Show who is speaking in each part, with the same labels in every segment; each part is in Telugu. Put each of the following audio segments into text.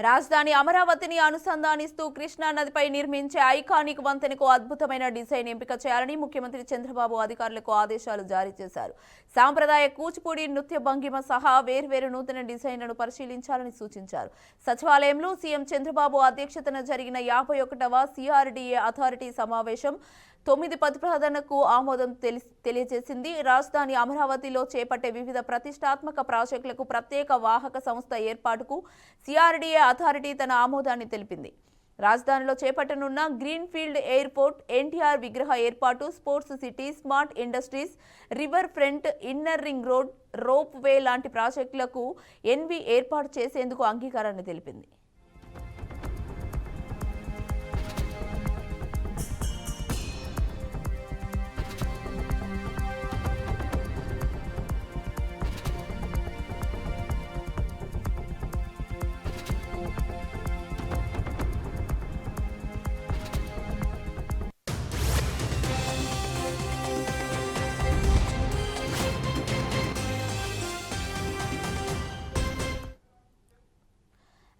Speaker 1: రాజధాని అమరావతిని అనుసంధానిస్తూ కృష్ణా నదిపై నిర్మించే ఐకానిక్ వంతెనకు అద్భుతమైన డిజైన్ ఎంపిక చేయాలని ముఖ్యమంత్రి చంద్రబాబు అధికారులకు ఆదేశాలు జారీ చేశారు. సాంప్రదాయ కూచిపూడి నృత్య భంగిమ సహా వేర్వేరు నూతన డిజైన్లను పరిశీలించాలని సూచించారు. సచివాలయంలో సీఎం చంద్రబాబు అధ్యక్షతన జరిగిన 51వ సిఆర్డీఏ అథారిటీ సమావేశం 9 ప్రతిపాదనలకు ఆమోదం తెలియజేసింది. రాజధాని అమరావతిలో చేపట్టే వివిధ ప్రతిష్టాత్మక ప్రాజెక్టులకు ప్రత్యేక వాహక సంస్థ ఏర్పాటుకు సిఆర్డీఏ అథారిటీ తన ఆమోదాన్ని తెలిపింది. రాజధానిలో చేపట్టనున్న గ్రీన్ ఫీల్డ్ ఎయిర్పోర్ట్, ఎన్టీఆర్ విగ్రహ ఏర్పాటు, sports city, smart industries, river front, inner ring road, rope way లాంటి ప్రాజెక్టులకు ఎన్వి ఏర్పాటు చేసేందుకు అంగీకారాన్ని తెలిపింది.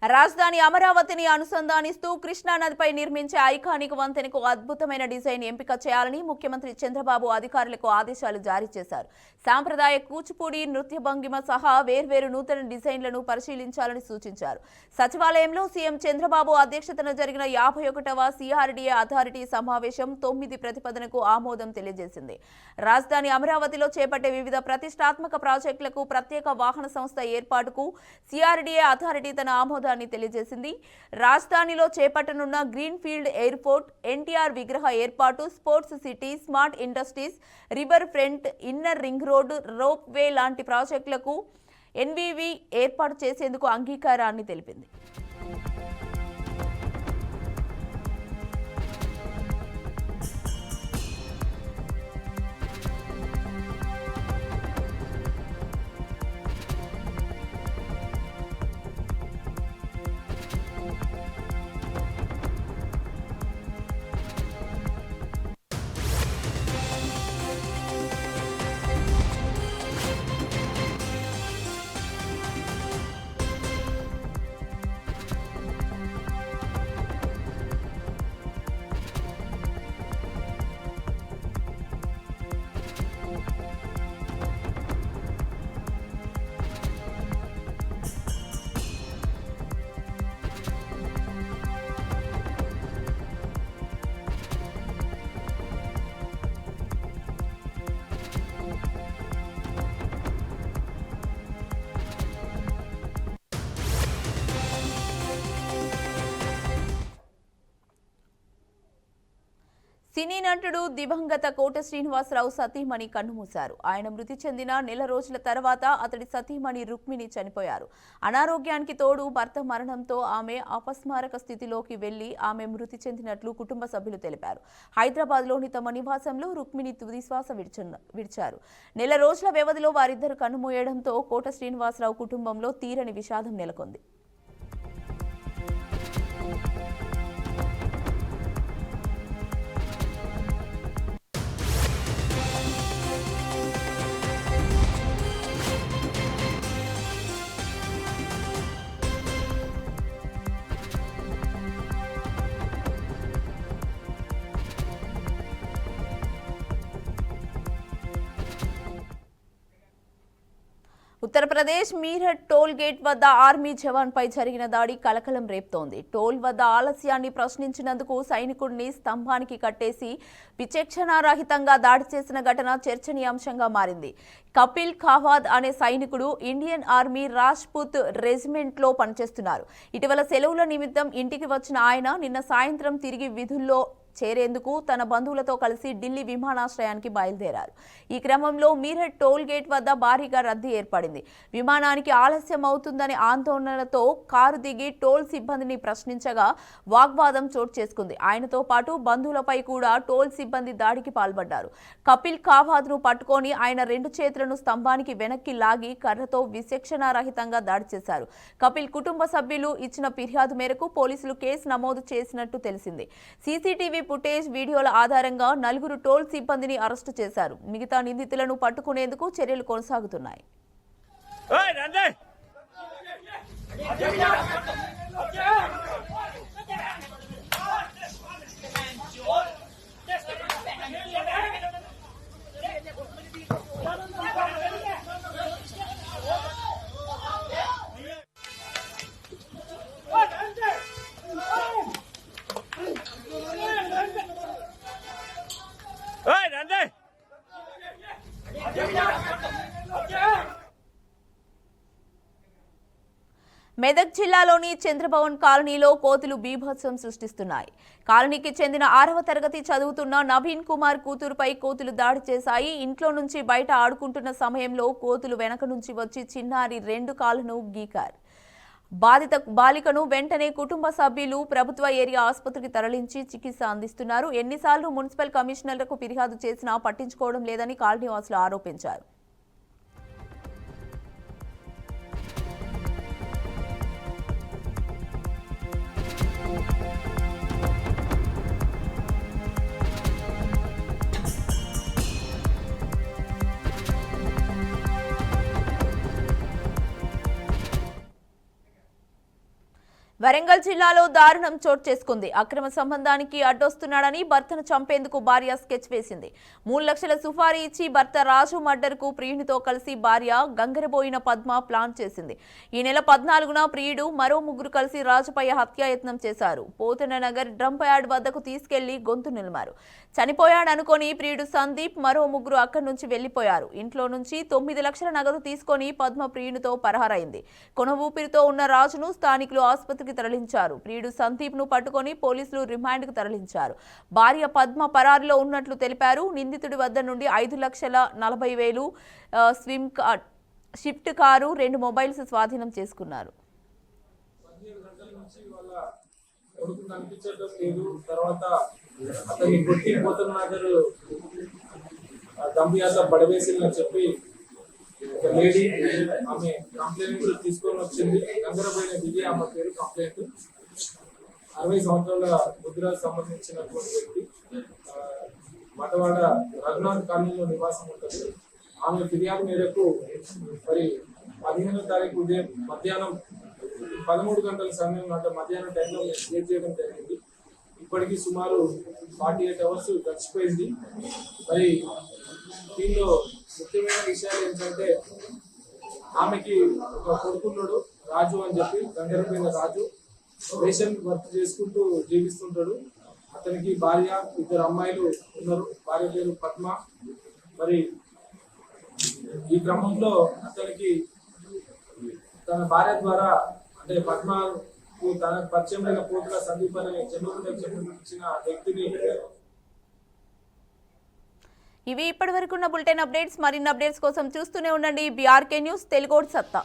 Speaker 1: రాజధాని అమరావతిని అనుసంధానిస్తూ కృష్ణా నదిపై నిర్మించే ఐకానిక్ వంతెనకు అద్భుతమైన డిజైన్ ఎంపిక చేయాలని ముఖ్యమంత్రి చంద్రబాబు అధికారులకు ఆదేశాలు జారీ చేశారు. సాంప్రదాయ కూచిపూడి నృత్య భంగిమ సహా వేర్వేరు నూతన డిజైన్లను పరిశీలించాలని సూచించారు. సచివాలయంలో సీఎం చంద్రబాబు అధ్యక్షతన జరిగిన 51వ సిఆర్డీఏ అథారిటీ సమావేశం 9 ప్రతిపాదనకు ఆమోదం తెలియజేసింది. రాజధాని అమరావతిలో చేపట్టే వివిధ ప్రతిష్టాత్మక ప్రాజెక్టులకు ప్రత్యేక వాహన సంస్థ ఏర్పాటుకు సిఆర్డీఏ అథారిటీ తన ఆమోదాన్ని తెలియజేసింది. రాజధానిలో చేపట్టనున్న గ్రీన్ ఫీల్డ్ ఎయిర్పోర్ట్, ఎన్టీఆర్ విగ్రహ ఏర్పాటు, sports city, smart industries, river front, inner ring road, rope way లాంటి ప్రాజెక్టులకు ఎన్వీవీ ఏర్పాటు చేసేందుకు అంగీకారాన్ని తెలిపింది. సినీ నటుడు దివంగత కోట శ్రీనివాసరావు సతీమణి కన్నుమూశారు. ఆయన మృతి చెందిన నెల రోజుల తర్వాత అతడి సతీమణి రుక్మిణి చనిపోయారు. అనారోగ్యానికి తోడు భర్త మరణంతో ఆమె అపస్మారక స్థితిలోకి వెళ్లి ఆమె మృతి చెందినట్లు కుటుంబ సభ్యులు తెలిపారు. హైదరాబాద్లోని తమ నివాసంలో రుక్మిణి తుదిశ్వాస విడిచారు. నెల రోజుల వ్యవధిలో వారిద్దరు కన్నుమూయడంతో కోట శ్రీనివాసరావు కుటుంబంలో తీరని విషాదం నెలకొంది. ఉత్తరప్రదేశ్ మీరట్ టోల్ గేట్ వద్ద ఆర్మీ జవాన్ పై జరిగిన దాడి కలకలం రేపుతోంది. టోల్ వద్ద ఆలస్యాన్ని ప్రశ్నించినందుకు సైనికుడిని స్తంభానికి కట్టేసి విచక్షణారహితంగా దాడి చేసిన ఘటన చర్చనీయాంశంగా మారింది. కపిల్ ఖావాద్ అనే సైనికుడు ఇండియన్ ఆర్మీ రాజ్పుత్ రెజిమెంట్లో పనిచేస్తున్నారు. ఇటీవల సెలవుల నిమిత్తం ఇంటికి వచ్చిన ఆయన నిన్న సాయంత్రం తిరిగి విధుల్లో చేరేందుకు తన బంధువులతో కలిసి ఢిల్లీ విమానాశ్రయానికి బయలుదేరారు. ఈ క్రమంలో మీరట్ టోల్ గేట్ వద్ద భారీగా రద్దీ ఏర్పడింది. విమానానికి ఆలస్యం అవుతుందనే ఆందోళనలతో కారు దిగి టోల్ సిబ్బందిని ప్రశ్నించగా వాగ్వాదం చోటు చేసుకుంది. ఆయనతో పాటు బంధువులపై కూడా టోల్ సిబ్బంది దాడికి పాల్పడ్డారు. కపిల్ ఖావాద్ను పట్టుకొని ఆయన 2 చేతులను స్తంభానికి వెనక్కి లాగి కర్రతో విచక్షణారహితంగా దాడి చేశారు. కపిల్ కుటుంబ సభ్యులు ఇచ్చిన ఫిర్యాదు మేరకు పోలీసులు కేసు నమోదు చేసినట్టు తెలిసింది. సీసీటీవీ ఫుటేజ్ వీడియోల ఆధారంగా 4 టోల్ సిబ్బందిని అరెస్టు చేశారు. మిగతా నిందితులను పట్టుకునేందుకు చర్యలు కొనసాగుతున్నాయి. మెదక్ జిల్లాలోని చంద్రభవన్ కాలనీలో కోతులు బీభత్సం సృష్టిస్తున్నాయి. కాలనీకి చెందిన 6వ తరగతి చదువుతున్న నవీన్ కుమార్ కూతురుపై కోతులు దాడి చేశాయి. ఇంట్లో నుంచి బయట ఆడుకుంటున్న సమయంలో కోతులు వెనక నుంచి వచ్చి చిన్నారి 2 కాళ్లను గీకారు. బాలికను వెంటనే కుటుంబ సభ్యులు ప్రభుత్వ ఏరియా ఆసుపత్రికి తరలించి చికిత్స అందిస్తున్నారు. ఎన్నిసార్లు మున్సిపల్ కమిషనర్లకు ఫిర్యాదు చేసినా పట్టించుకోవడం లేదని కాలనీవాసులు ఆరోపించారు. వరంగల్ జిల్లాలో దారుణం చోటు చేసుకుంది. అక్రమ సంబంధానికి అడ్డొస్తున్నాడని భర్తను చంపేందుకు భార్య స్కెచ్ వేసింది. 3 లక్షల సుపారీ ఇచ్చి భర్త రాజు మర్డర్కు ప్రియునితో కలిసి భార్య గంగరబోయిన పద్మ ప్లాన్ చేసింది. ఈ నెల 14న ప్రియుడు మరో 3 కలిసి రాజుపై హత్యాయత్నం చేశారు. పోతన నగర్ డ్రంప్ యార్డ్ వద్దకు తీసుకెళ్లి గొంతు నిలిమారు. చనిపోయాడనుకొని ప్రియుడు సందీప్ మరో 3 అక్కడి నుంచి వెళ్లిపోయారు. ఇంట్లో నుంచి 9 లక్షల నగదు తీసుకొని పద్మ ప్రియునితో పరహారైంది. కొన ఊపిరితో ఉన్న రాజును స్థానికులు ఆసుపత్రికి తరలించారు. ప్రియుడు సందీప్ ను పట్టుకొని పోలీసులు రిమాండ్ కు తరలించారు. భార్య పద్మ పరారీలో ఉన్నట్లు తెలిపారు. నిందితుడి వద్ద నుండి 5,40,000 స్విఫ్ట్ కారు, 2 మొబైల్స్ స్వాధీనం చేసుకున్నారు.
Speaker 2: లేడీ ఆమె కంప్లైంట్ తీసుకొని వచ్చింది. గంగరబోయిన విజయ్ ఆమె పేరు కంప్లైంట్. 60 సంవత్సరాల ముద్రకు సంబంధించినటువంటి వ్యక్తి మటవాడ రఘునాథ్ కాలనీలో నివాసం ఉంటుంది. ఆమె ఫిర్యాదు మేరకు మరి 15వ తారీఖు ఉదయం మధ్యాహ్నం 13 గంటల సమయం అంటే మధ్యాహ్నం టైంలో క్రియేట్ చేయడం జరిగింది. ఇప్పటికీ సుమారు 48 అవర్స్ గడిచిపోయింది. మరి దీనిలో ముఖ్యమైన విషయాలు ఏంటంటే ఆమెకి ఒక కొడుకున్నాడు రాజు అని చెప్పి, గంగరపోయిన రాజు రేషన్ వర్క్ చేసుకుంటూ జీవిస్తుంటాడు. అతనికి భార్య 2 అమ్మాయిలు ఉన్నారు. భార్య పేరు పద్మ. మరి ఈ క్రమంలో అతనికి తన భార్య ద్వారా అంటే పద్మకు తనకు పరిచయమైన పోతుల సందీప్ అనే చెన్నూరు చెందిన వ్యక్తిని.
Speaker 1: ఇవి ఇప్పటివరకున్న బులెటిన్ అప్డేట్స్. మరిన్ని అప్డేట్స్ కోసం చూస్తూనే ఉండండి BRK న్యూస్ తెలుగు సత్తా.